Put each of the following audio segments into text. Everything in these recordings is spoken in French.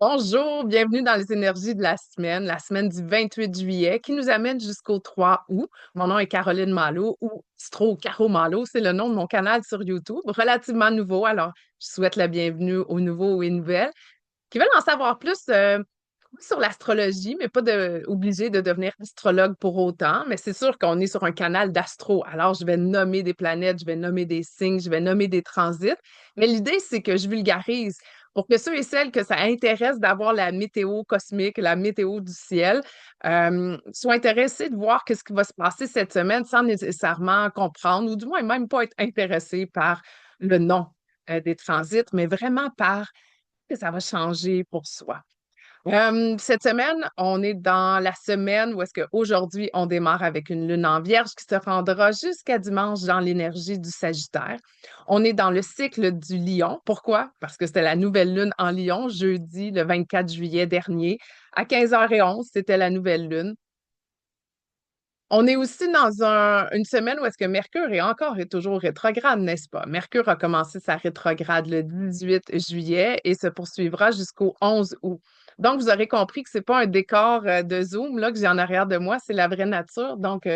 Bonjour, bienvenue dans les énergies de la semaine du 28 juillet, qui nous amène jusqu'au 3 août. Mon nom est Caroline Malo, ou Stro Caro Malo, c'est le nom de mon canal sur YouTube, relativement nouveau. Alors, je souhaite la bienvenue aux nouveaux et nouvelles qui veulent en savoir plus sur l'astrologie, mais pas obligé de devenir astrologue pour autant. Mais c'est sûr qu'on est sur un canal d'astro. Alors, je vais nommer des planètes, je vais nommer des signes, je vais nommer des transits. Mais l'idée, c'est que je vulgarise pour que ceux et celles que ça intéresse d'avoir la météo cosmique, la météo du ciel, soient intéressés de voir qu'est-ce qui va se passer cette semaine sans nécessairement comprendre, ou du moins même pas être intéressés par le nom des transits, mais vraiment par que ça va changer pour soi. Cette semaine, on est dans la semaine où est-ce qu'aujourd'hui, on démarre avec une lune en vierge qui se rendra jusqu'à dimanche dans l'énergie du Sagittaire. On est dans le cycle du Lion. Pourquoi? Parce que c'était la nouvelle lune en Lion, jeudi, le 24 juillet dernier. À 15h11, c'était la nouvelle lune. On est aussi dans une semaine où est-ce que Mercure est encore et toujours rétrograde, n'est-ce pas? Mercure a commencé sa rétrograde le 18 juillet et se poursuivra jusqu'au 11 août. Donc, vous aurez compris que c'est pas un décor de Zoom là, que j'ai en arrière de moi, c'est la vraie nature. Donc,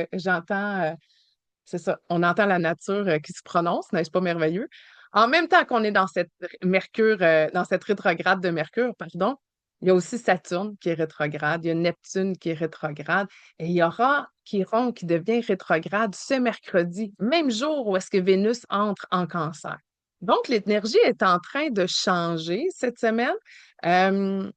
c'est ça, on entend la nature qui se prononce, n'est-ce pas merveilleux? En même temps qu'on est dans cette dans cette rétrograde de Mercure, pardon, il y a aussi Saturne qui est rétrograde, il y a Neptune qui est rétrograde, et il y aura Chiron qui devient rétrograde ce mercredi, même jour où est-ce que Vénus entre en Cancer. Donc, l'énergie est en train de changer cette semaine. Euh,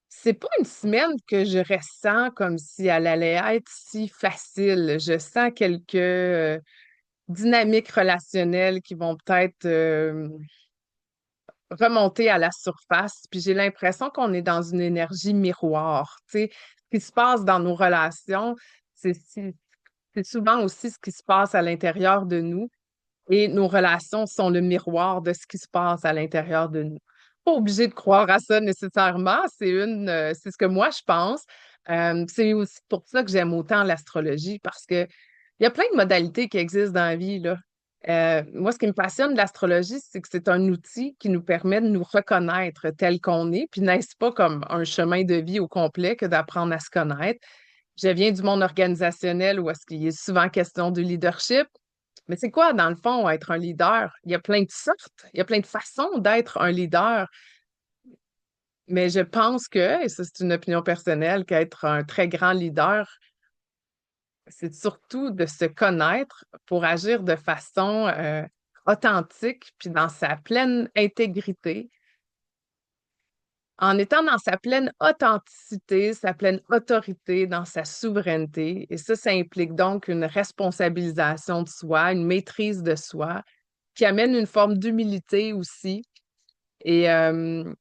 c'est pas une semaine que je ressens comme si elle allait être si facile. Je sens quelques dynamiques relationnelles qui vont peut-être remonter à la surface. Puis j'ai l'impression qu'on est dans une énergie miroir. Tu sais, ce qui se passe dans nos relations, c'est c'est souvent aussi ce qui se passe à l'intérieur de nous. Et nos relations sont le miroir de ce qui se passe à l'intérieur de nous. Pas obligé de croire à ça nécessairement, c'est ce que moi je pense. C'est aussi pour ça que j'aime autant l'astrologie parce que il y a plein de modalités qui existent dans la vie, là. Moi, ce qui me passionne de l'astrologie, c'est que c'est un outil qui nous permet de nous reconnaître tel qu'on est, puis n'est-ce pas comme un chemin de vie au complet que d'apprendre à se connaître. Je viens du monde organisationnel où est-ce qu'il est souvent question du leadership. Mais c'est quoi, dans le fond, être un leader? Il y a plein de sortes, il y a plein de façons d'être un leader. Mais je pense que, et ça c'est une opinion personnelle, qu'être un très grand leader, c'est surtout de se connaître pour agir de façon authentique, puis dans sa pleine intégrité, en étant dans sa pleine authenticité, sa pleine autorité, dans sa souveraineté. Et ça implique donc une responsabilisation de soi, une maîtrise de soi, qui amène une forme d'humilité aussi. Et, euh,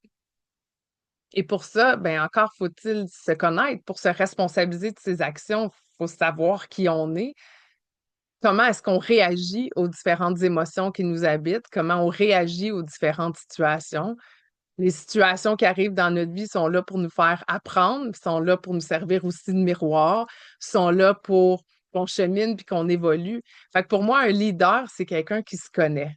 et pour ça, ben encore faut-il se connaître. Pour se responsabiliser de ses actions, il faut savoir qui on est. Comment est-ce qu'on réagit aux différentes émotions qui nous habitent? Comment on réagit aux différentes situations? Les situations qui arrivent dans notre vie sont là pour nous faire apprendre, sont là pour nous servir aussi de miroir, sont là pour qu'on chemine puis qu'on évolue. Fait que pour moi, un leader, c'est quelqu'un qui se connaît.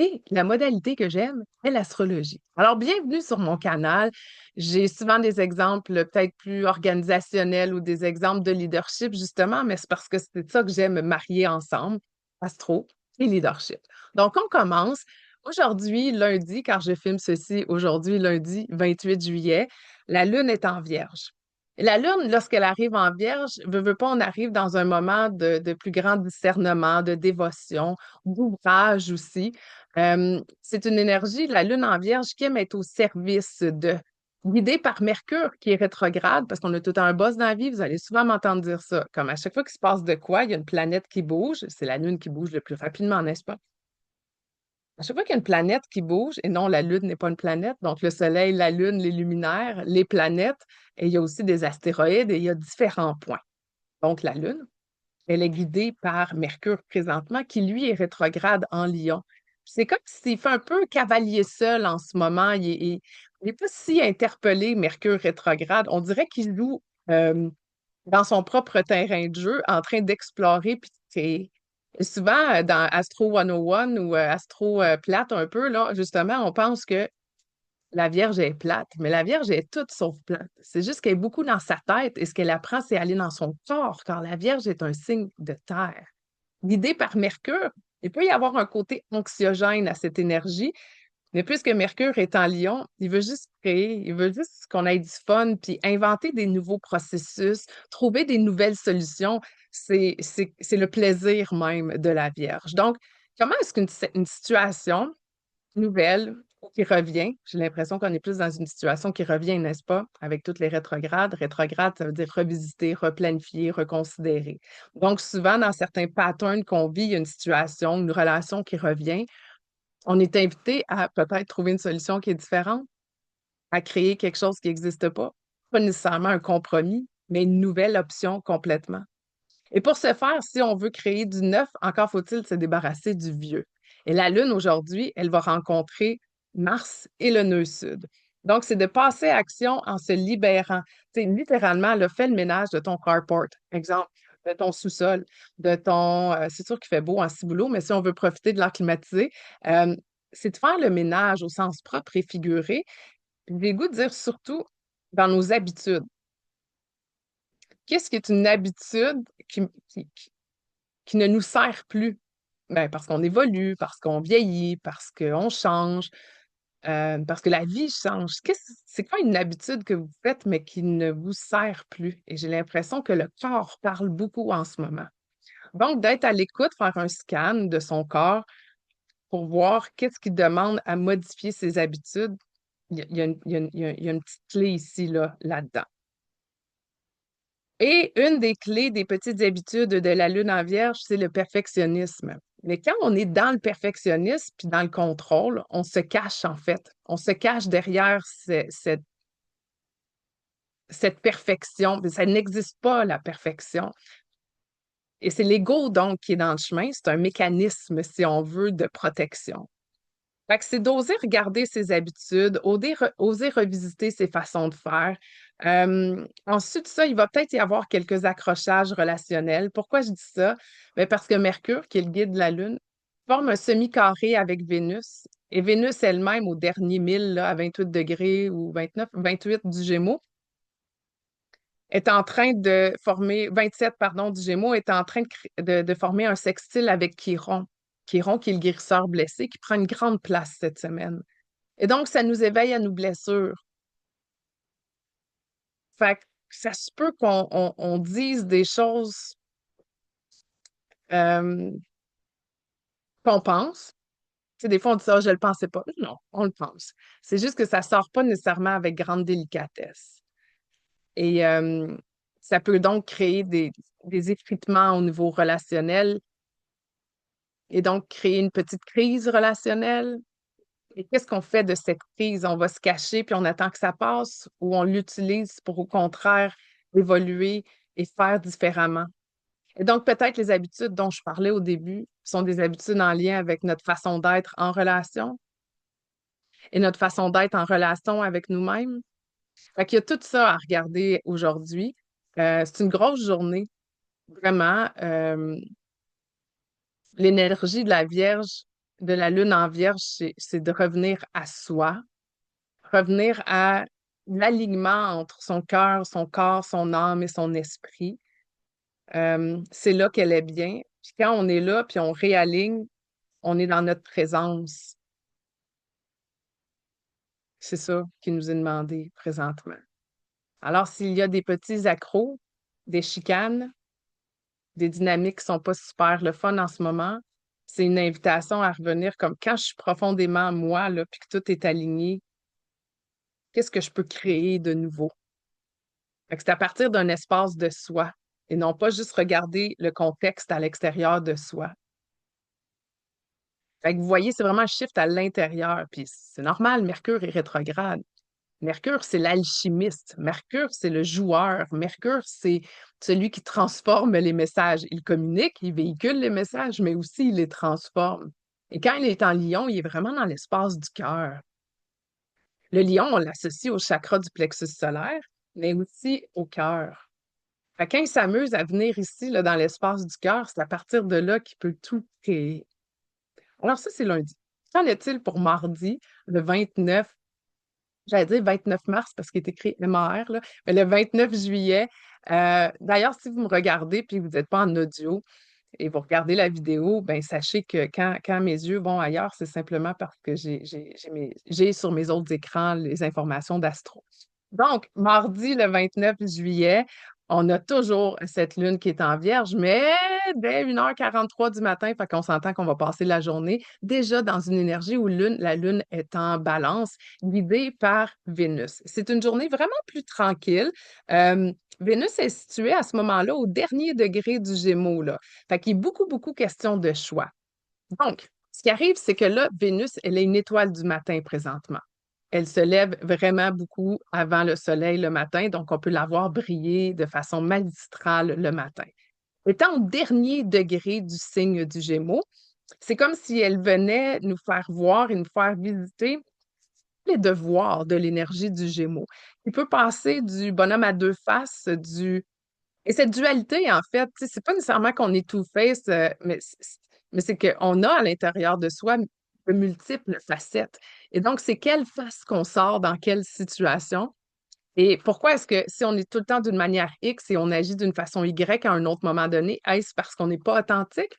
Et la modalité que j'aime est l'astrologie. Alors, bienvenue sur mon canal. J'ai souvent des exemples peut-être plus organisationnels ou des exemples de leadership, justement, mais c'est parce que c'est ça que j'aime marier ensemble, astro et leadership. Donc, on commence. Aujourd'hui, lundi, car je filme ceci aujourd'hui, lundi 28 juillet, la Lune est en Vierge. La Lune, lorsqu'elle arrive en Vierge, veut pas, on arrive dans un moment de plus grand discernement, de dévotion, d'ouvrage aussi. C'est une énergie, la Lune en Vierge, qui aime être au service de, guidée par Mercure qui est rétrograde, parce qu'on a tout un boss dans la vie, vous allez souvent m'entendre dire ça. Comme à chaque fois qu'il se passe de quoi, il y a une planète qui bouge, c'est la Lune qui bouge le plus rapidement, n'est-ce pas? À chaque fois qu'il y a une planète qui bouge, et non, la Lune n'est pas une planète, donc le Soleil, la Lune, les luminaires, les planètes, et il y a aussi des astéroïdes et il y a différents points. Donc la Lune, elle est guidée par Mercure présentement, qui lui est rétrograde en Lion. C'est comme s'il fait un peu cavalier seul en ce moment. Il est pas si interpellé, Mercure rétrograde. On dirait qu'il joue dans son propre terrain de jeu, en train d'explorer puis de créer. Et souvent, dans Astro 101 ou Astro plate un peu, là, justement, on pense que La Vierge est plate, mais la Vierge est toute sauf plate. C'est juste qu'elle est beaucoup dans sa tête et ce qu'elle apprend, c'est aller dans son corps, car la Vierge est un signe de terre. Guidée par Mercure, il peut y avoir un côté anxiogène à cette énergie, mais puisque Mercure est en Lion, il veut juste créer, il veut juste qu'on ait du fun, puis inventer des nouveaux processus, trouver des nouvelles solutions. C'est le plaisir même de la Vierge. Donc, comment est-ce une situation nouvelle qui revient. J'ai l'impression qu'on est plus dans une situation qui revient, n'est-ce pas? Avec toutes les rétrogrades. Rétrograde, ça veut dire revisiter, replanifier, reconsidérer. Donc, souvent, dans certains patterns qu'on vit, il y a une situation, une relation qui revient. On est invité à peut-être trouver une solution qui est différente, à créer quelque chose qui n'existe pas. Pas nécessairement un compromis, mais une nouvelle option complètement. Et pour ce faire, si on veut créer du neuf, encore faut-il se débarrasser du vieux. Et la Lune, aujourd'hui, elle va rencontrer Mars et le nœud sud. Donc, c'est de passer à action en se libérant. Tu sais, littéralement, là, fais le ménage de ton carport, exemple, de ton sous-sol, de ton... c'est sûr qu'il fait beau en ciboulot, mais si on veut profiter de l'air climatisé, euh, c'est de faire le ménage au sens propre et figuré. J'ai le goût de dire surtout dans nos habitudes. Qu'est-ce qui est une habitude qui ne nous sert plus? Ben, parce qu'on évolue, parce qu'on vieillit, parce qu'on change, parce que la vie change. C'est quoi une habitude que vous faites, mais qui ne vous sert plus? Et j'ai l'impression que le corps parle beaucoup en ce moment. Donc, d'être à l'écoute, faire un scan de son corps pour voir qu'est-ce qui demande à modifier ses habitudes. Il y a une petite clé ici, là-dedans. Et une des clés des petites habitudes de la lune en vierge, c'est le perfectionnisme. Mais quand on est dans le perfectionnisme puis dans le contrôle, on se cache en fait. On se cache derrière cette perfection. Mais ça n'existe pas, la perfection. Et c'est l'ego, donc, qui est dans le chemin. C'est un mécanisme, si on veut, de protection. Fait que c'est d'oser regarder ses habitudes, oser revisiter ses façons de faire. Ensuite de ça, il va peut-être y avoir quelques accrochages relationnels. Pourquoi je dis ça? Ben parce que Mercure, qui est le guide de la Lune, forme un semi-carré avec Vénus. Et Vénus elle-même, au dernier mille, là, à 28 degrés ou 29, 28 du Gémeaux, est en train de former, 27, pardon, du Gémeaux, est en train de former un sextile avec Chiron. Chiron, qui est le guérisseur blessé, qui prend une grande place cette semaine. Et donc, ça nous éveille à nos blessures. Fait que ça se peut qu'on dise des choses euh, qu'on pense. Tu sais, des fois, on dit ça, je le pensais pas. Non, on le pense. C'est juste que ça sort pas nécessairement avec grande délicatesse. Et ça peut donc créer des effritements au niveau relationnel et donc créer une petite crise relationnelle. Et qu'est-ce qu'on fait de cette crise? On va se cacher puis on attend que ça passe ou on l'utilise pour au contraire évoluer et faire différemment? Et donc, peut-être les habitudes dont je parlais au début sont des habitudes en lien avec notre façon d'être en relation et notre façon d'être en relation avec nous-mêmes. Fait qu'il y a tout ça à regarder aujourd'hui. C'est une grosse journée, vraiment. L'énergie de la Vierge, de la Lune en Vierge, c'est de revenir à soi, revenir à l'alignement entre son cœur, son corps, son âme et son esprit. C'est là qu'elle est bien. Puis quand on est là, puis on réaligne, on est dans notre présence. C'est ça qui nous est demandé présentement. Alors, s'il y a des petits accros, des chicanes, des dynamiques qui sont pas super le fun en ce moment, c'est une invitation à revenir comme quand je suis profondément moi, là, puis que tout est aligné, qu'est-ce que je peux créer de nouveau? Fait que c'est à partir d'un espace de soi et non pas juste regarder le contexte à l'extérieur de soi. Fait que vous voyez, c'est vraiment un shift à l'intérieur. Puis c'est normal, Mercure est rétrograde. Mercure, c'est l'alchimiste. Mercure, c'est le joueur. Mercure, c'est celui qui transforme les messages. Il communique, il véhicule les messages, mais aussi il les transforme. Et quand il est en lion, il est vraiment dans l'espace du cœur. Le lion, on l'associe au chakra du plexus solaire, mais aussi au cœur. Fait que quand il s'amuse à venir ici, là, dans l'espace du cœur, c'est à partir de là qu'il peut tout créer. Alors ça, c'est lundi. Qu'en est-il pour mardi, le 29? j'allais dire 29 mars parce qu'il est écrit MAR, là, mais le 29 juillet. D'ailleurs, si vous me regardez puis vous n'êtes pas en audio et vous regardez la vidéo, ben sachez que quand mes yeux vont ailleurs, c'est simplement parce que j'ai sur mes autres écrans les informations d'Astro. Donc, mardi le 29 juillet, on a toujours cette lune qui est en vierge, mais dès 1h43 du matin, fait qu'on s'entend qu'on va passer la journée déjà dans une énergie où la lune est en balance, guidée par Vénus. C'est une journée vraiment plus tranquille. Euh, Vénus est située à ce moment-là au dernier degré du Gémeaux, là. Fait qu'il est beaucoup, beaucoup question de choix. Donc, ce qui arrive, c'est que là, Vénus, elle est une étoile du matin présentement. Elle se lève vraiment beaucoup avant le soleil le matin, donc on peut la voir briller de façon magistrale le matin. Étant au dernier degré du signe du Gémeaux, c'est comme si elle venait nous faire voir et nous faire visiter les devoirs de l'énergie du Gémeaux, qui peut passer du bonhomme à deux faces, et cette dualité, en fait, tu sais, c'est pas nécessairement qu'on est two-face, mais c'est qu'on a à l'intérieur de soi de multiples facettes. Et donc, c'est quelle face qu'on sort dans quelle situation. Et pourquoi est-ce que si on est tout le temps d'une manière X et on agit d'une façon Y à un autre moment donné, est-ce parce qu'on n'est pas authentique?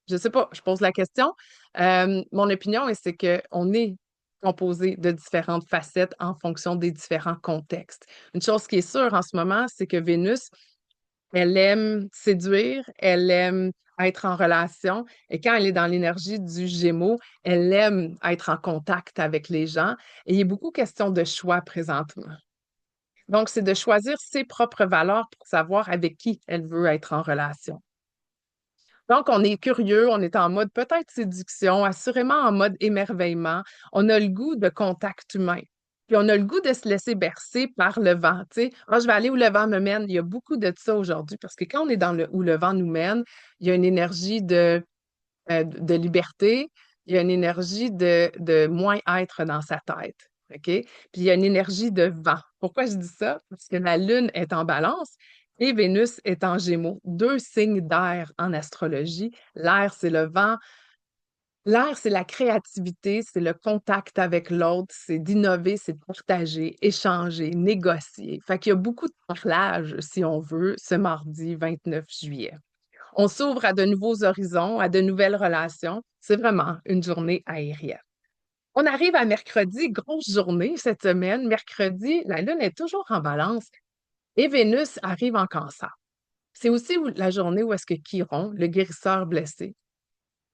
Je sais pas, je pose la question. Mon opinion, c'est qu'on est composé de différentes facettes en fonction des différents contextes. Une chose qui est sûre en ce moment, c'est que Vénus, elle aime séduire, elle aime être en relation. Et quand elle est dans l'énergie du Gémeaux, elle aime être en contact avec les gens. Et il y a beaucoup question de choix présentement. Donc, c'est de choisir ses propres valeurs pour savoir avec qui elle veut être en relation. Donc, on est curieux, on est en mode peut-être séduction, assurément en mode émerveillement. On a le goût de contact humain. Puis on a le goût de se laisser bercer par le vent. Tu sais, ah, je vais aller où le vent me mène. Il y a beaucoup de ça aujourd'hui parce que quand on est dans le où le vent nous mène, il y a une énergie de liberté, il y a une énergie de moins être dans sa tête. OK? Puis il y a une énergie de vent. Pourquoi je dis ça? Parce que la Lune est en balance et Vénus est en Gémeaux, deux signes d'air en astrologie. L'air, c'est le vent. L'air, c'est la créativité, c'est le contact avec l'autre, c'est d'innover, c'est de partager, échanger, négocier. Fait qu'il y a beaucoup de parlage, si on veut, ce mardi 29 juillet. On s'ouvre à de nouveaux horizons, à de nouvelles relations. C'est vraiment une journée aérienne. On arrive à mercredi, grosse journée cette semaine. Mercredi, la Lune est toujours en balance et Vénus arrive en cancer. C'est aussi la journée où est-ce que Chiron, le guérisseur blessé,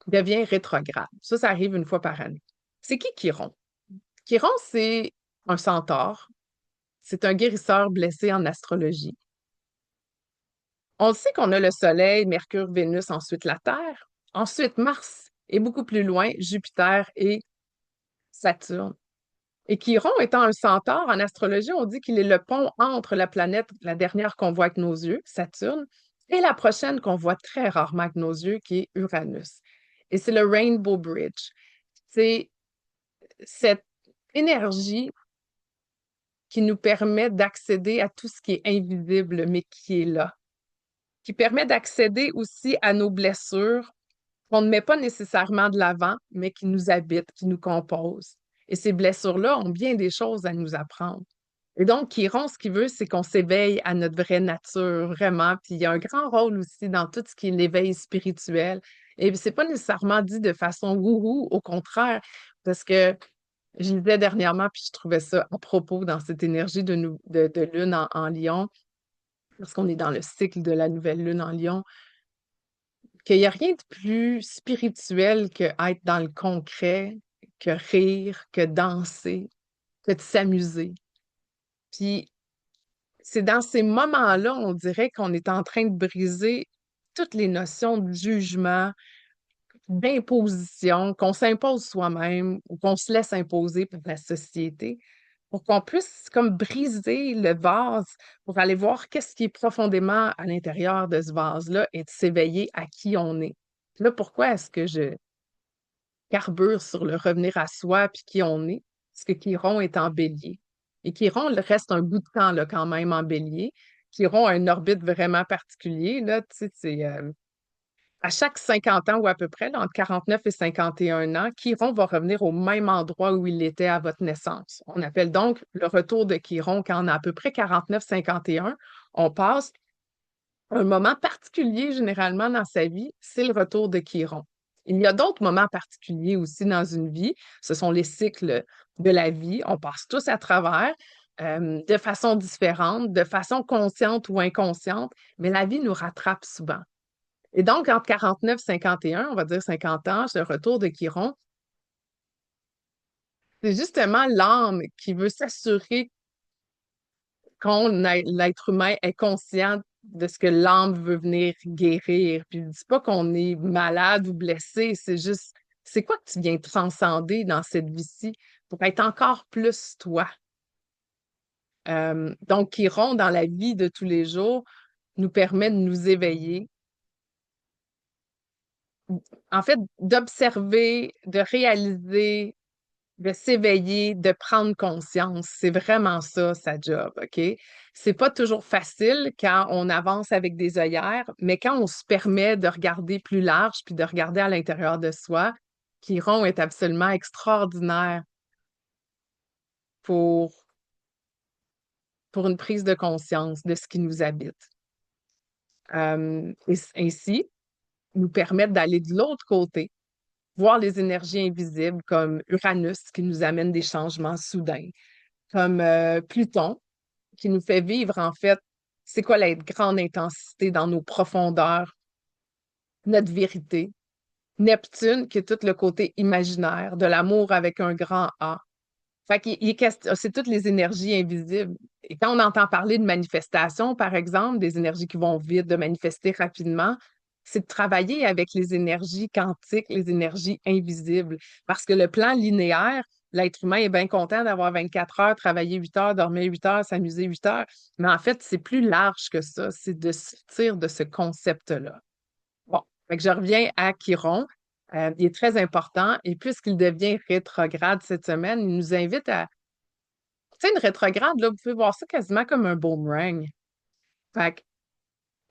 devient rétrograde. Ça arrive une fois par année. C'est qui Chiron? Chiron, c'est un centaure. C'est un guérisseur blessé en astrologie. On sait qu'on a le Soleil, Mercure, Vénus, ensuite la Terre, ensuite Mars, et beaucoup plus loin, Jupiter et Saturne. Et Chiron étant un centaure, en astrologie, on dit qu'il est le pont entre la planète, la dernière qu'on voit avec nos yeux, Saturne, et la prochaine qu'on voit très rarement avec nos yeux, qui est Uranus. Et c'est le Rainbow Bridge. C'est cette énergie qui nous permet d'accéder à tout ce qui est invisible, mais qui est là, qui permet d'accéder aussi à nos blessures qu'on ne met pas nécessairement de l'avant, mais qui nous habitent, qui nous composent. Et ces blessures-là ont bien des choses à nous apprendre. Et donc, Chiron, ce qu'il veut, c'est qu'on s'éveille à notre vraie nature, vraiment. Puis il y a un grand rôle aussi dans tout ce qui est l'éveil spirituel. Et c'est pas nécessairement dit de façon wouhou, au contraire, parce que je lisais dernièrement, puis je trouvais ça à propos dans cette énergie de lune en Lion, parce qu'on est dans le cycle de la nouvelle lune en Lion, qu'il n'y a rien de plus spirituel que être dans le concret, que rire, que danser, que de s'amuser. Puis c'est dans ces moments-là, on dirait qu'on est en train de briser toutes les notions de jugement, d'imposition, qu'on s'impose soi-même ou qu'on se laisse imposer par la société, pour qu'on puisse comme briser le vase pour aller voir qu'est-ce qui est profondément à l'intérieur de ce vase-là et de s'éveiller à qui on est. Là, pourquoi est-ce que je carbure sur le revenir à soi puis qui on est? Parce que Chiron est en bélier. Et Chiron il reste un bout de temps là, quand même en bélier. Chiron a une orbite vraiment particulier, là, tu sais, À chaque 50 ans ou à peu près, là, entre 49 et 51 ans, Chiron va revenir au même endroit où il était à votre naissance. On appelle donc le retour de Chiron quand on a à peu près 49-51. On passe un moment particulier généralement dans sa vie, c'est le retour de Chiron. Il y a d'autres moments particuliers aussi dans une vie. Ce sont les cycles de la vie. On passe tous à travers de façon différente, de façon consciente ou inconsciente, mais la vie nous rattrape souvent. Et donc, entre 49 et 51, on va dire 50 ans, c'est le retour de Chiron. C'est justement l'âme qui veut s'assurer l'être humain est conscient de ce que l'âme veut venir guérir. Puis, je dis pas qu'on est malade ou blessé, c'est juste, c'est quoi que tu viens transcender dans cette vie-ci pour être encore plus toi? Donc, Chiron, dans la vie de tous les jours, nous permet de nous éveiller, en fait, d'observer, de réaliser, de s'éveiller, de prendre conscience. C'est vraiment ça, sa job, OK? C'est pas toujours facile quand on avance avec des œillères, mais quand on se permet de regarder plus large puis de regarder à l'intérieur de soi, Chiron est absolument extraordinaire pour, pour une prise de conscience de ce qui nous habite. Et ainsi, nous permettre d'aller de l'autre côté, voir les énergies invisibles comme Uranus qui nous amène des changements soudains, comme Pluton qui nous fait vivre, en fait, c'est quoi la grande intensité dans nos profondeurs, notre vérité. Neptune, qui est tout le côté imaginaire, de l'amour avec un grand A. Fait qu'il c'est toutes les énergies invisibles. Et quand on entend parler de manifestation, par exemple, des énergies qui vont vite, de manifester rapidement, c'est de travailler avec les énergies quantiques, les énergies invisibles. Parce que le plan linéaire, l'être humain est bien content d'avoir 24 heures, travailler 8 heures, dormir 8 heures, s'amuser 8 heures. Mais en fait, c'est plus large que ça. C'est de sortir de ce concept-là. Bon, fait que je reviens à Chiron. Il est très important et puisqu'il devient rétrograde cette semaine, il nous invite à... Tu sais, une rétrograde, là, vous pouvez voir ça quasiment comme un boomerang. Fait que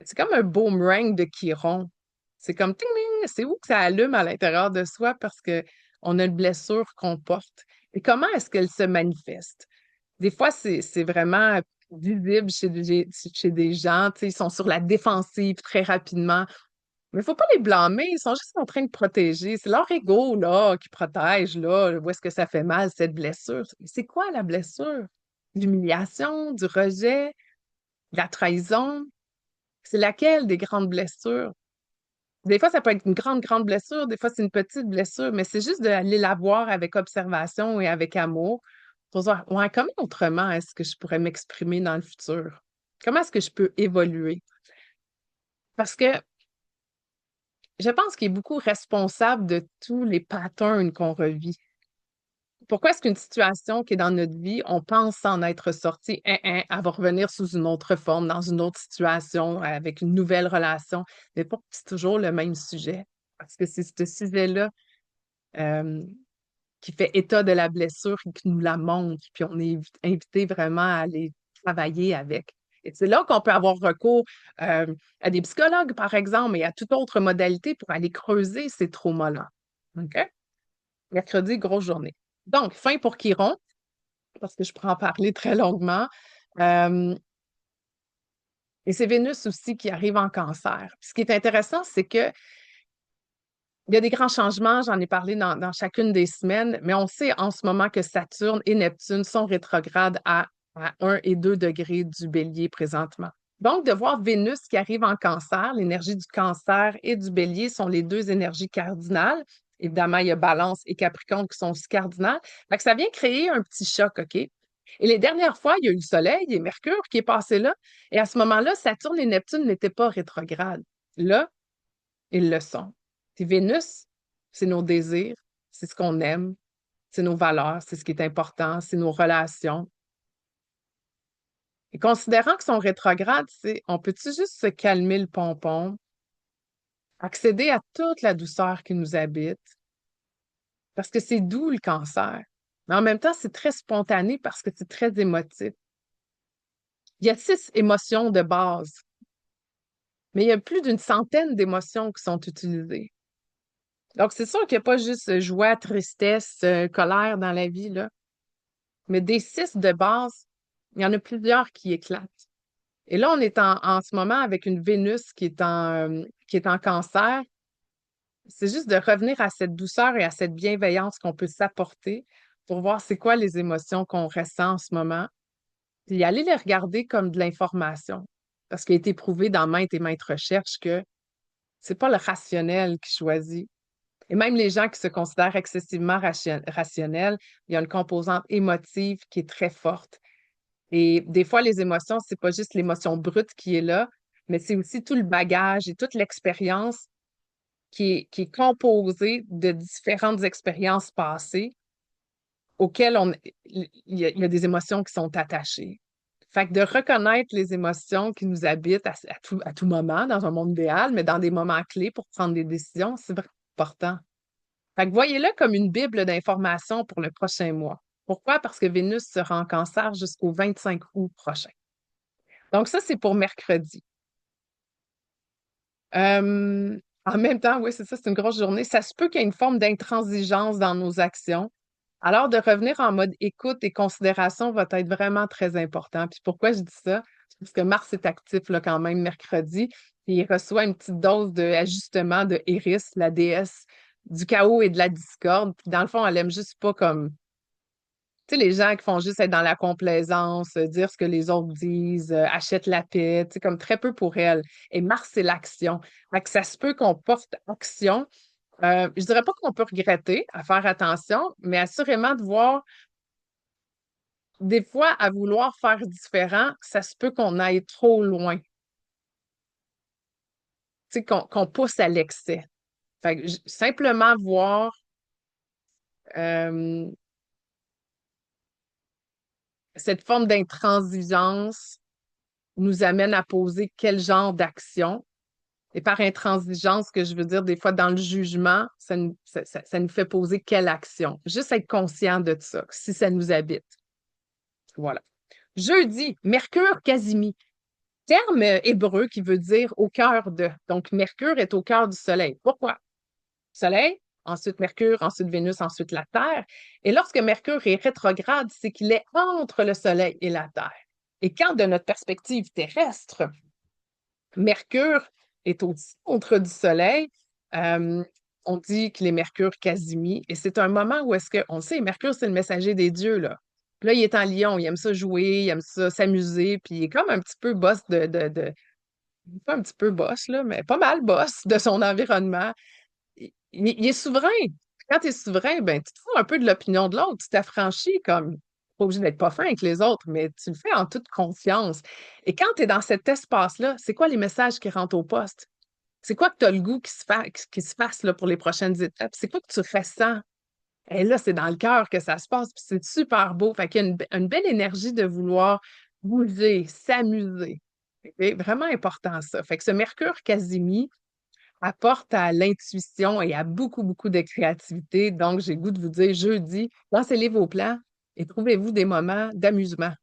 c'est comme un boomerang de Chiron. C'est comme ting, ting, c'est où que ça allume à l'intérieur de soi parce que on a une blessure qu'on porte. Et comment est-ce qu'elle se manifeste? Des fois, c'est vraiment visible chez des gens, tu sais, ils sont sur la défensive très rapidement. Mais il faut pas les blâmer, ils sont juste en train de protéger. C'est leur ego, là, qui protège, là, où est-ce que ça fait mal, cette blessure. C'est quoi la blessure? L'humiliation, du rejet, de la trahison? C'est laquelle des grandes blessures? Des fois, ça peut être une grande, grande blessure, des fois, c'est une petite blessure, mais c'est juste d'aller la voir avec observation et avec amour pour se dire, ouais, comment autrement est-ce que je pourrais m'exprimer dans le futur? Comment est-ce que je peux évoluer? Parce que je pense qu'il est beaucoup responsable de tous les patterns qu'on revit. Pourquoi est-ce qu'une situation qui est dans notre vie, on pense s'en être sorti, elle va revenir sous une autre forme, dans une autre situation, avec une nouvelle relation, mais pas que c'est toujours le même sujet. Parce que c'est ce sujet-là euh, qui fait état de la blessure et qui nous la montre, puis on est invité vraiment à aller travailler avec. Et c'est là qu'on peut avoir recours euh, à des psychologues, par exemple, et à toute autre modalité pour aller creuser ces traumas-là. OK? Mercredi, grosse journée. Donc, fin pour Chiron, parce que je pourrais en parler très longuement. Euh, et c'est Vénus aussi qui arrive en cancer. Puis ce qui est intéressant, c'est que il y a des grands changements, j'en ai parlé dans chacune des semaines, mais on sait en ce moment que Saturne et Neptune sont rétrogrades à 1 et 2 degrés du bélier présentement. Donc, de voir Vénus qui arrive en cancer, l'énergie du cancer et du bélier sont les deux énergies cardinales. Évidemment, il y a Balance et Capricorne qui sont aussi cardinales. Fait que ça vient créer un petit choc, OK? Et les dernières fois, il y a eu le Soleil et Mercure qui est passé là. Et à ce moment-là, Saturne et Neptune n'étaient pas rétrogrades. Là, ils le sont. Puis Vénus, c'est nos désirs, c'est ce qu'on aime, c'est nos valeurs, c'est ce qui est important, c'est nos relations. Et considérant qu'ils sont rétrogrades, c'est on peut-tu juste se calmer le pompon, accéder à toute la douceur qui nous habite, parce que c'est doux le cancer. Mais en même temps, c'est très spontané parce que c'est très émotif. Il y a 6 émotions de base. Mais il y a plus d'une centaine d'émotions qui sont utilisées. Donc, c'est sûr qu'il n'y a pas juste joie, tristesse, colère dans la vie, là. Mais des six de base, il y en a plusieurs qui éclatent. Et là, on est en ce moment avec une Vénus qui est en cancer. C'est juste de revenir à cette douceur et à cette bienveillance qu'on peut s'apporter pour voir c'est quoi les émotions qu'on ressent en ce moment, puis aller les regarder comme de l'information. Parce qu'il a été prouvé dans maintes et maintes recherches que c'est pas le rationnel qui choisit. Et même les gens qui se considèrent excessivement rationnels, il y a une composante émotive qui est très forte. Et des fois, les émotions, c'est pas juste l'émotion brute qui est là, mais c'est aussi tout le bagage et toute l'expérience qui est composée de différentes expériences passées auxquelles il y a des émotions qui sont attachées. Fait que de reconnaître les émotions qui nous habitent à tout moment dans un monde idéal, mais dans des moments clés pour prendre des décisions, c'est vraiment important. Fait que voyez-le comme une bible d'informations pour le prochain mois. Pourquoi? Parce que Vénus sera en cancer jusqu'au 25 août prochain. Donc ça, c'est pour mercredi. En même temps, oui, c'est ça, c'est une grosse journée. Ça se peut qu'il y ait une forme d'intransigeance dans nos actions. Alors, de revenir en mode écoute et considération va être vraiment très important. Puis pourquoi je dis ça? C'est parce que Mars est actif là, quand même mercredi, puis il reçoit une petite dose d'ajustement de Eris, la déesse du chaos et de la discorde. Puis dans le fond, elle aime juste pas comme tu sais, les gens qui font juste être dans la complaisance, dire ce que les autres disent, achètent la paix, tu sais, comme très peu pour elle. Et Mars, c'est l'action. Fait que ça se peut qu'on porte action. Je dirais pas qu'on peut regretter, à faire attention, mais assurément de voir, des fois, à vouloir faire différent, ça se peut qu'on aille trop loin, tu sais, qu'on pousse à l'excès. Fait que simplement voir euh, cette forme d'intransigeance nous amène à poser quel genre d'action. Et par intransigeance, ce que je veux dire, des fois, dans le jugement, ça nous fait poser quelle action. Juste être conscient de ça, si ça nous habite. Voilà. Jeudi, Mercure Casimi. Terme hébreu qui veut dire au cœur de. Donc, Mercure est au cœur du Soleil. Pourquoi? Soleil, ensuite Mercure, ensuite Vénus, ensuite la Terre. Et lorsque Mercure est rétrograde, c'est qu'il est entre le Soleil et la Terre. Et quand, de notre perspective terrestre, Mercure est au centre du Soleil. Euh, on dit qu'il est Mercure Casimi. Et c'est un moment où est-ce qu'on sait, Mercure, c'est le messager des dieux, là. Puis là, il est en Lion, il aime ça jouer, il aime ça s'amuser, puis il est comme un petit peu boss pas un petit peu boss, là, mais pas mal boss de son environnement. Il est souverain. Quand tu es souverain, ben, tu te fous un peu de l'opinion de l'autre, tu t'affranchis comme pas obligé d'être pas fin avec les autres, mais tu le fais en toute confiance. Et quand tu es dans cet espace-là, c'est quoi les messages qui rentrent au poste? C'est quoi que tu as le goût qui se fasse là, pour les prochaines étapes? C'est quoi que tu ressens? Et là, c'est dans le cœur que ça se passe, puis c'est super beau. Fait qu'il y a une belle énergie de vouloir bouger, s'amuser. C'est vraiment important, ça. Fait que ce Mercure Casimi apporte à l'intuition et à beaucoup, beaucoup de créativité. Donc, j'ai le goût de vous dire, jeudi, lancez-les vos plans et trouvez-vous des moments d'amusement.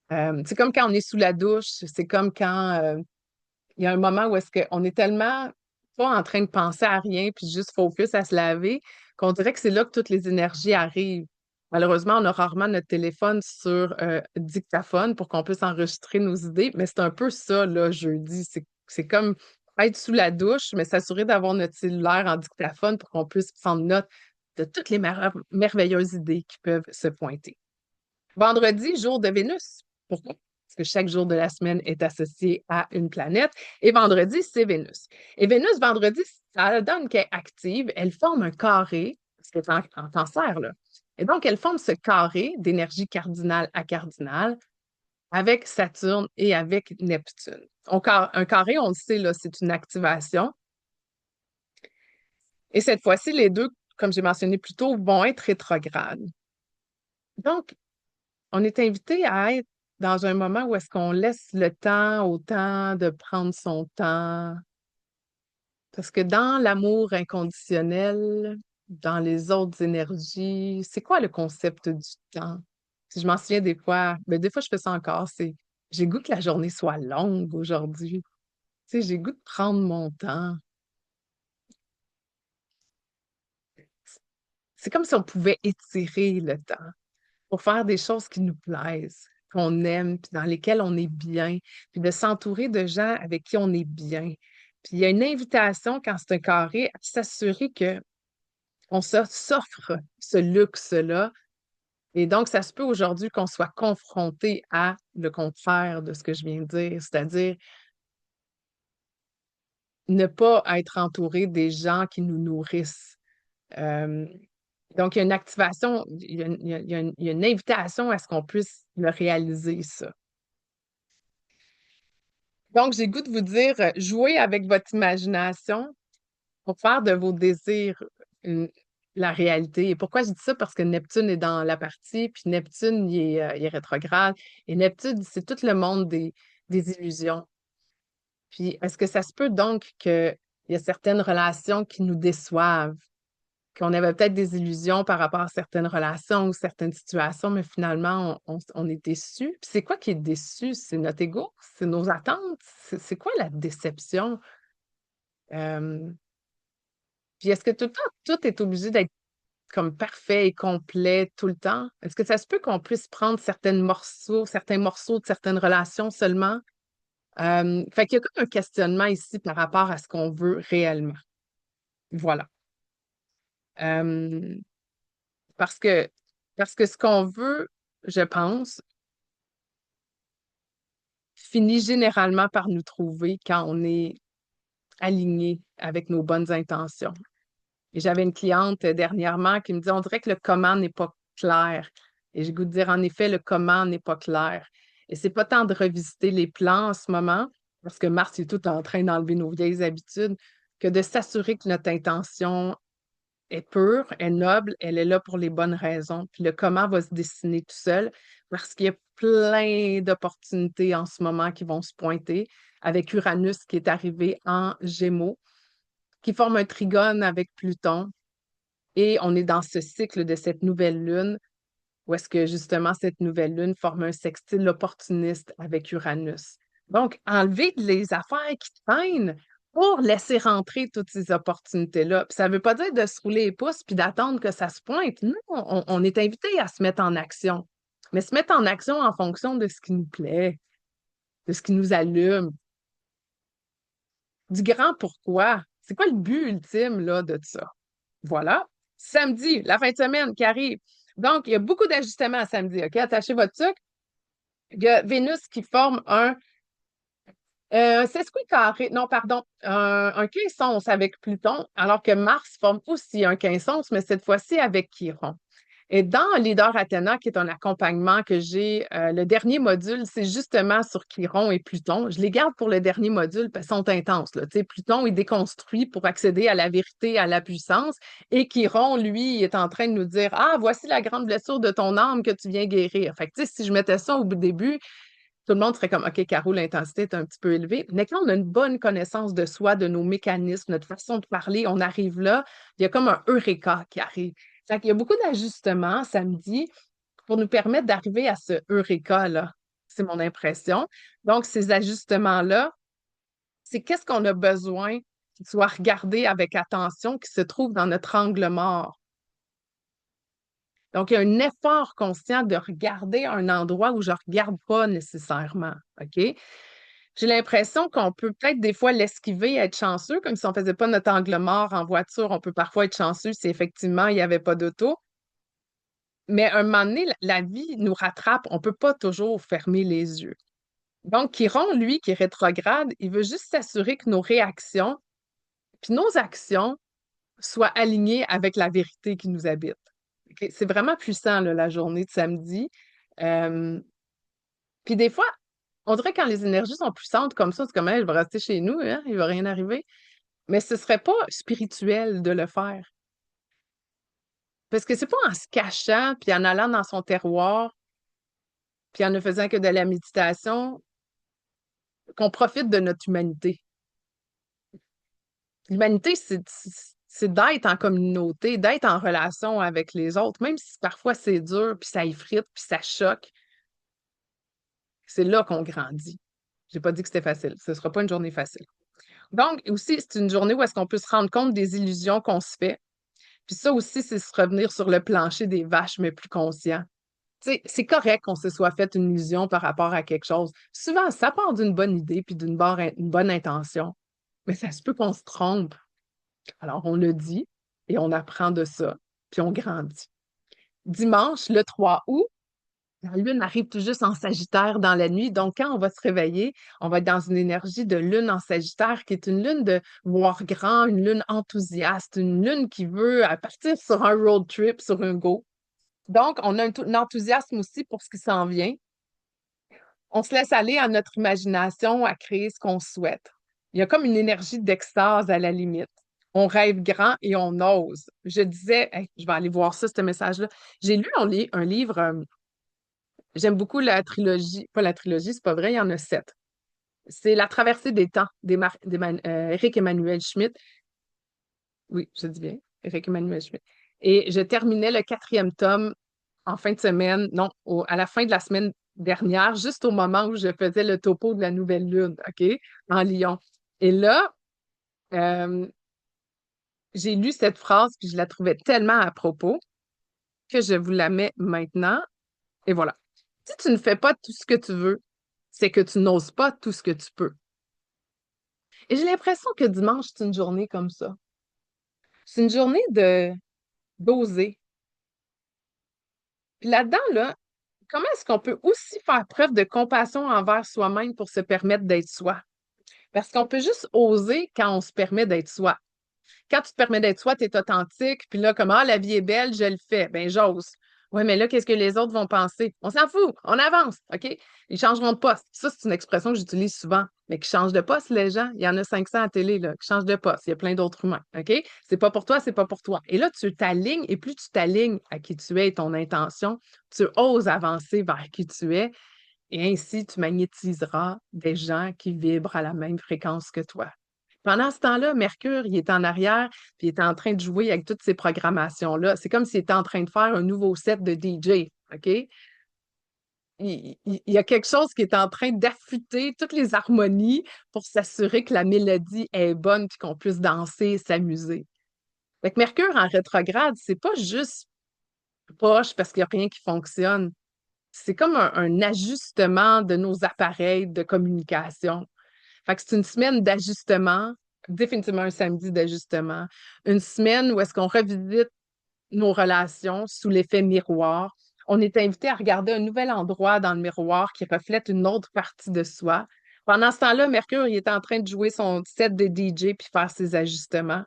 C'est comme quand on est sous la douche, c'est comme quand il y a un moment où est-ce qu'on est tellement pas en train de penser à rien puis juste focus à se laver qu'on dirait que c'est là que toutes les énergies arrivent. Malheureusement, on a rarement notre téléphone sur dictaphone pour qu'on puisse enregistrer nos idées, mais c'est un peu ça, là, jeudi. C'est comme être sous la douche, mais s'assurer d'avoir notre cellulaire en dictaphone pour qu'on puisse prendre note de toutes les merveilleuses idées qui peuvent se pointer. Vendredi, jour de Vénus. Pourquoi? Parce que chaque jour de la semaine est associé à une planète. Et vendredi, c'est Vénus. Et Vénus, vendredi, ça donne qu'elle est active. Elle forme un carré, parce qu'elle est en cancer, là. Et donc, elle forme ce carré d'énergie cardinale à cardinale avec Saturne et avec Neptune. Un carré, on le sait, là, c'est une activation. Et cette fois-ci, les deux, comme j'ai mentionné plus tôt, vont être rétrogrades. Donc, on est invité à être dans un moment où est-ce qu'on laisse le temps au temps de prendre son temps. Parce que dans l'amour inconditionnel, dans les autres énergies, c'est quoi le concept du temps? Si je m'en souviens des fois, mais des fois je fais ça encore, c'est j'ai le goût que la journée soit longue aujourd'hui. Tu sais, j'ai le goût de prendre mon temps. C'est comme si on pouvait étirer le temps pour faire des choses qui nous plaisent, qu'on aime, puis dans lesquelles on est bien, puis de s'entourer de gens avec qui on est bien. Puis il y a une invitation quand c'est un carré à s'assurer que on s'offre ce luxe-là. Et donc, ça se peut aujourd'hui qu'on soit confronté à le contraire de ce que je viens de dire, c'est-à-dire ne pas être entouré des gens qui nous nourrissent. Euh, donc, il y a une activation, il y a une invitation à ce qu'on puisse le réaliser, ça. Donc, j'ai le goût de vous dire, jouez avec votre imagination pour faire de vos désirs une- la réalité. Et pourquoi je dis ça? Parce que Neptune est dans la partie, puis Neptune, il est rétrograde. Et Neptune, c'est tout le monde des illusions. Puis, est-ce que ça se peut donc qu'il y a certaines relations qui nous déçoivent, qu'on avait peut-être des illusions par rapport à certaines relations ou certaines situations, mais finalement, on est déçu? Puis c'est quoi qui est déçu? C'est notre ego? C'est nos attentes? C'est quoi la déception? Euh, puis est-ce que tout le temps, tout est obligé d'être comme parfait et complet tout le temps? Est-ce que ça se peut qu'on puisse prendre certains morceaux de certaines relations seulement? Fait qu'il y a comme un questionnement ici par rapport à ce qu'on veut réellement. Voilà. Euh, parce que, parce que ce qu'on veut, je pense, finit généralement par nous trouver quand on est aligné avec nos bonnes intentions. Et j'avais une cliente dernièrement qui me dit, on dirait que le comment n'est pas clair. Et j'ai le goût de dire, en effet, le comment n'est pas clair. Et c'est pas tant de revisiter les plans en ce moment, parce que Mars est tout en train d'enlever nos vieilles habitudes, que de s'assurer que notre intention est pure, est noble, elle est là pour les bonnes raisons. Puis le comment va se dessiner tout seul, parce qu'il y a plein d'opportunités en ce moment qui vont se pointer, avec Uranus qui est arrivé en Gémeaux, qui forme un trigone avec Pluton. Et on est dans ce cycle de cette nouvelle lune, où est-ce que justement cette nouvelle lune forme un sextile opportuniste avec Uranus. Donc, enlever les affaires qui traînent pour laisser rentrer toutes ces opportunités-là. Puis ça ne veut pas dire de se rouler les pouces puis d'attendre que ça se pointe. Non, on est invité à se mettre en action. Mais se mettre en action en fonction de ce qui nous plaît, de ce qui nous allume, du grand pourquoi. C'est quoi le but ultime là, de ça? Voilà. Samedi, la fin de semaine qui arrive. Donc, il y a beaucoup d'ajustements samedi. OK? Attachez votre sucre. Il y a Vénus qui forme un sesquicarré, non, pardon, un quinconce avec Pluton, alors que Mars forme aussi un quinconce, mais cette fois-ci avec Chiron. Et dans Leader Athéna, qui est un accompagnement que j'ai, le dernier module, c'est justement sur Chiron et Pluton. Je les garde pour le dernier module parce qu'ils sont intenses, là. Tu sais, Pluton, il déconstruit pour accéder à la vérité, à la puissance. Et Chiron, lui, il est en train de nous dire, ah, voici la grande blessure de ton âme que tu viens guérir. Fait que, tu sais, si je mettais ça au début, tout le monde serait comme, OK, Caro, l'intensité est un petit peu élevée. Mais quand on a une bonne connaissance de soi, de nos mécanismes, notre façon de parler, on arrive là, il y a comme un eureka qui arrive. Fait qu'il y a beaucoup d'ajustements samedi pour nous permettre d'arriver à ce eureka-là. C'est mon impression. Donc, ces ajustements-là, c'est qu'est-ce qu'on a besoin qui soit regardé avec attention, qui se trouve dans notre angle mort. Donc, il y a un effort conscient de regarder un endroit où je ne regarde pas nécessairement. OK? J'ai l'impression qu'on peut peut-être des fois l'esquiver, être chanceux, comme si on ne faisait pas notre angle mort en voiture. On peut parfois être chanceux si effectivement il n'y avait pas d'auto. Mais à un moment donné, la vie nous rattrape. On ne peut pas toujours fermer les yeux. Donc, Chiron, lui, qui est rétrograde, il veut juste s'assurer que nos réactions puis nos actions soient alignées avec la vérité qui nous habite. OK? C'est vraiment puissant, là, la journée de samedi. Euh, Puis des fois, on dirait quand les énergies sont puissantes comme ça, c'est comme, hey, je vais rester chez nous, hein, il va rien arriver. Mais ce serait pas spirituel de le faire. Parce que c'est pas en se cachant, puis en allant dans son terroir, puis en ne faisant que de la méditation, qu'on profite de notre humanité. L'humanité, c'est d'être en communauté, d'être en relation avec les autres, même si parfois c'est dur, puis ça effrite, puis ça choque. C'est là qu'on grandit. J'ai pas dit que c'était facile. Ce sera pas une journée facile. Donc, aussi, c'est une journée où est-ce qu'on peut se rendre compte des illusions qu'on se fait. Puis ça aussi, c'est se revenir sur le plancher des vaches, mais plus conscient. Tu sais, c'est correct qu'on se soit fait une illusion par rapport à quelque chose. Souvent, ça part d'une bonne idée puis une bonne intention. Mais ça se peut qu'on se trompe. Alors, on le dit et on apprend de ça, puis on grandit. Dimanche, le 3 août, la lune arrive tout juste en Sagittaire dans la nuit. Donc, quand on va se réveiller, on va être dans une énergie de lune en Sagittaire, qui est une lune de voir grand, une lune enthousiaste, une lune qui veut partir sur un road trip, sur un go. Donc, on a un enthousiasme aussi pour ce qui s'en vient. On se laisse aller à notre imagination à créer ce qu'on souhaite. Il y a comme une énergie d'extase à la limite. On rêve grand et on ose. Je disais, hey, je vais aller voir ça, ce message-là. J'ai lu un livre, j'aime beaucoup la trilogie, pas la trilogie, c'est pas vrai, il y en a 7. C'est La traversée des temps Éric Emmanuel Schmitt. Oui, je dis bien, Éric Emmanuel Schmitt. Et je terminais le 4e tome en fin de semaine, non, à la fin de la semaine dernière, juste au moment où je faisais le topo de la nouvelle lune, OK, en Lyon. Et là, euh, j'ai lu cette phrase, puis je la trouvais tellement à propos que je vous la mets maintenant. Et voilà. Si tu ne fais pas tout ce que tu veux, c'est que tu n'oses pas tout ce que tu peux. Et j'ai l'impression que dimanche, c'est une journée comme ça. C'est une journée de d'oser. Puis là-dedans, là, comment est-ce qu'on peut aussi faire preuve de compassion envers soi-même pour se permettre d'être soi? Parce qu'on peut juste oser quand on se permet d'être soi. Quand tu te permets d'être soi, tu es authentique, puis là, comme ah, la vie est belle, je le fais, ben j'ose. Ouais, mais là, qu'est-ce que les autres vont penser? On s'en fout, on avance, OK? Ils changeront de poste. Ça, c'est une expression que j'utilise souvent. Mais qui changent de poste, les gens, il y en a 500 à télé, là, qui changent de poste. Il y a plein d'autres humains, OK? C'est pas pour toi, c'est pas pour toi. Et là, tu t'alignes, et plus tu t'alignes à qui tu es et ton intention, tu oses avancer vers qui tu es, et ainsi, tu magnétiseras des gens qui vibrent à la même fréquence que toi. Pendant ce temps-là, Mercure, il est en arrière, puis il est en train de jouer avec toutes ces programmations-là. C'est comme s'il était en train de faire un nouveau set de DJ, OK? Il y a quelque chose qui est en train d'affûter toutes les harmonies pour s'assurer que la mélodie est bonne puis qu'on puisse danser et s'amuser. Fait que Mercure en rétrograde, c'est pas juste poche parce qu'il n'y a rien qui fonctionne. C'est comme un ajustement de nos appareils de communication. Fait que c'est une semaine d'ajustement, définitivement un samedi d'ajustement. Une semaine où est-ce qu'on revisite nos relations sous l'effet miroir. On est invité à regarder un nouvel endroit dans le miroir qui reflète une autre partie de soi. Pendant ce temps-là, Mercure, il est en train de jouer son set de DJ puis faire ses ajustements.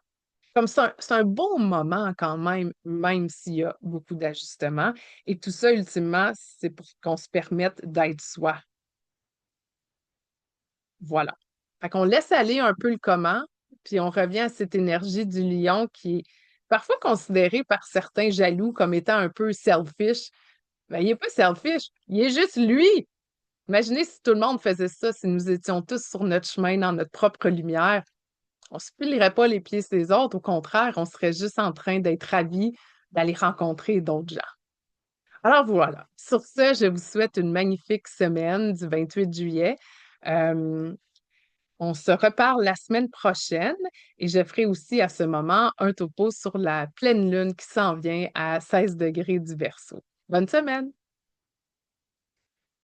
Comme ça, c'est un beau moment quand même, même s'il y a beaucoup d'ajustements. Et tout ça, ultimement, c'est pour qu'on se permette d'être soi. Voilà. Fait qu'on laisse aller un peu le comment, puis on revient à cette énergie du lion qui est parfois considérée par certains jaloux comme étant un peu selfish. Ben, il n'est pas selfish, il est juste lui. Imaginez si tout le monde faisait ça, si nous étions tous sur notre chemin, dans notre propre lumière. On ne se plierait pas les pieds des autres, au contraire, on serait juste en train d'être ravis d'aller rencontrer d'autres gens. Alors voilà. Sur ce, je vous souhaite une magnifique semaine du 28 juillet. Euh, On se reparle la semaine prochaine et je ferai aussi à ce moment un topo sur la pleine lune qui s'en vient à 16 degrés du Verseau. Bonne semaine!